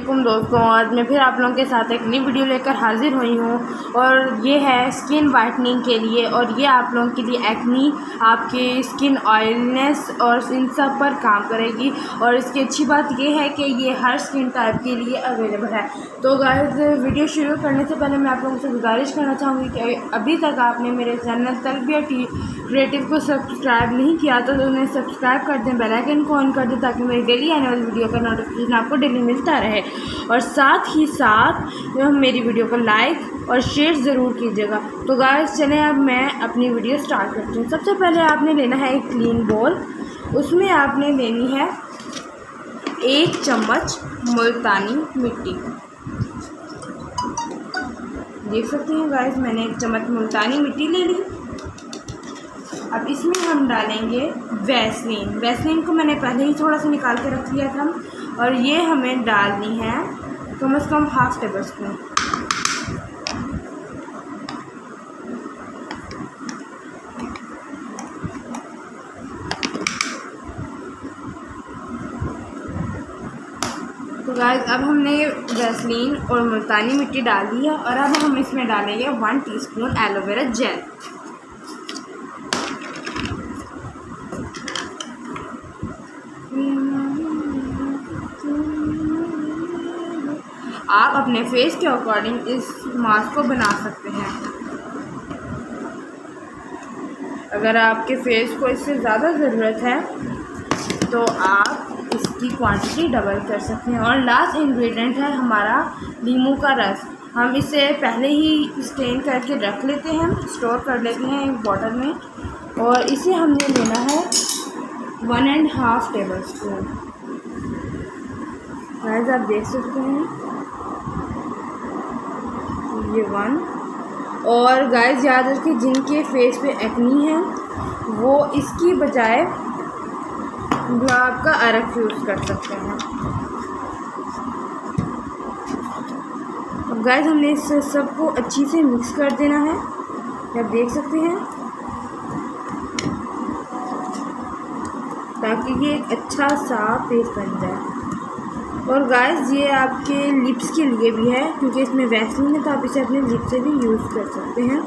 वालेकुम दोस्तों, आज मैं फिर आप लोगों के साथ एक नई वीडियो लेकर हाजिर हुई हूँ और ये है स्किन वाइटनिंग के लिए। और ये आप लोगों के लिए एक्नी, आपके स्किन ऑयलनेस और इन सब पर काम करेगी। और इसकी अच्छी बात ये है कि ये हर स्किन टाइप के लिए अवेलेबल है। तो गाइस, वीडियो शुरू करने से पहले मैं आप लोगों से गुजारिश करना चाहूँगी कि अभी तक आपने मेरे चैनल तलबिया क्रिएटिव को सब्सक्राइब नहीं किया तो उन्हें सब्सक्राइब कर दें, बेल आइकन को ऑन कर दें ताकि मेरी डेली आने वाली वीडियो का नोटिफिकेशन आपको डेली मिलता रहे। और साथ ही साथ मेरी वीडियो को लाइक और शेयर ज़रूर कीजिएगा। तो गाइस चलें, अब मैं अपनी वीडियो स्टार्ट करती हूँ। सबसे पहले आपने लेना है एक क्लीन बोल, उसमें आपने लेनी है 1 चम्मच मुल्तानी मिट्टी। देख सकते हैं गाइस, मैंने 1 चम्मच मुल्तानी मिट्टी ले ली। अब इसमें हम डालेंगे वैसलीन। वैसलीन को मैंने पहले ही थोड़ा सा निकाल के रख लिया था और ये हमें डालनी है कम से कम ½ टेबल स्पून। तो गाइस, अब हमने वैसलीन और मुल्तानी मिट्टी डाल दी है और अब हम इसमें डालेंगे 1 टीस्पून एलोवेरा जेल। आप अपने फेस के अकॉर्डिंग इस मास्क को बना सकते हैं। अगर आपके फेस को इससे ज़्यादा ज़रूरत है तो आप इसकी क्वांटिटी डबल कर सकते हैं। और लास्ट इंग्रेडिएंट है हमारा नींबू का रस। हम इसे पहले ही स्टेन करके रख लेते हैं, स्टोर कर लेते हैं एक बॉटल में। और इसे हमने लेना है 1½ टेबल स्पून। गाइस, आप देख सकते हैं ये 1। और गाइस याद रखिए, जिनके फेस पे एक्नी है वो इसकी बजाय गुलाब का अरक यूज़ कर सकते हैं। अब गाइस, हमने इस सबको अच्छी से मिक्स कर देना है। आप देख सकते हैं, ताकि ये एक अच्छा सा पेस्ट बन जाए। और गाइस, ये आपके लिप्स के लिए भी है क्योंकि इसमें वैसलीन है, तो आप इसे अपने लिप्स से भी यूज़ कर सकते हैं।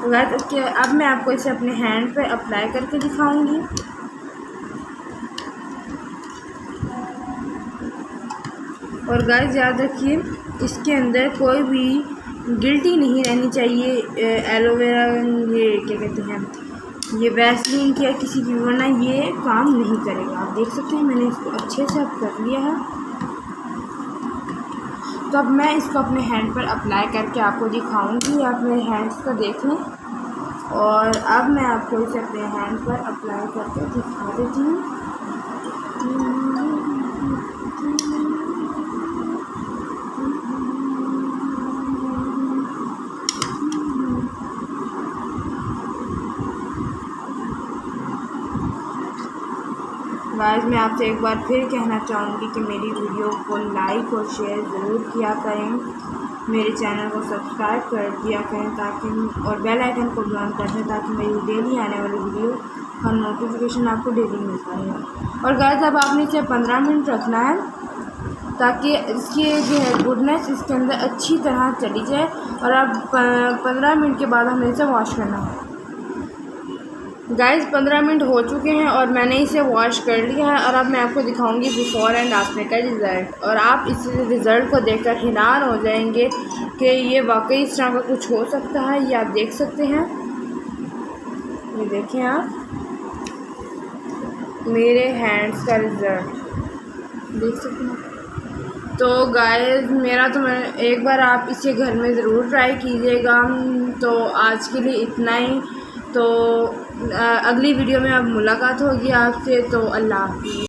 तो गाइस, अब मैं आपको इसे अपने हैंड पे अप्लाई करके दिखाऊंगी। और गाइस याद रखिए, इसके अंदर कोई भी गिल्टी नहीं रहनी चाहिए एलोवेरा, ये क्या कहते हैं, ये वैसलीन की या किसी की, वरना ये काम नहीं करेगा। आप देख सकते हैं मैंने इसको अच्छे से अब कर लिया है। तो अब मैं इसको अपने हैंड पर अप्लाई करके आपको दिखाऊंगी। आप मेरे हैंड्स को देख लें और अब मैं आपको इसे अपने हैंड पर अप्लाई करके दिखा देती हूँ। गाइस, मैं आपसे एक बार फिर कहना चाहूँगी कि मेरी वीडियो को लाइक और शेयर ज़रूर किया करें, मेरे चैनल को सब्सक्राइब कर दिया करें ताकि, और बेल आइकन को भी ऑन कर दें ताकि मेरी डेली आने वाली वीडियो का नोटिफिकेशन आपको डेली मिलता है। और गाइस, अब आपने इसे 15 मिनट रखना है ताकि इसकी जो है गुडनेस इसके अंदर अच्छी तरह चली जाए। और अब 15 मिनट के बाद हमें इसे वॉश करना है। गाइस, 15 मिनट हो चुके हैं और मैंने इसे वॉश कर लिया है। और अब मैं आपको दिखाऊंगी बिफ़ोर एंड आफ्टर का रिज़ल्ट। और आप इस रिज़ल्ट को देखकर हैरान हो जाएंगे कि ये वाकई इस तरह का कुछ हो सकता है। ये आप देख सकते हैं, ये देखें आप मेरे हैंड्स का रिज़ल्ट देख सकते हैं। तो गाइस, मेरा तो मैं एक बार आप इसे घर में ज़रूर ट्राई कीजिएगा। तो आज के लिए इतना ही। तो अगली वीडियो में अब मुलाकात होगी आपसे। तो अल्लाह हाफ़िज़।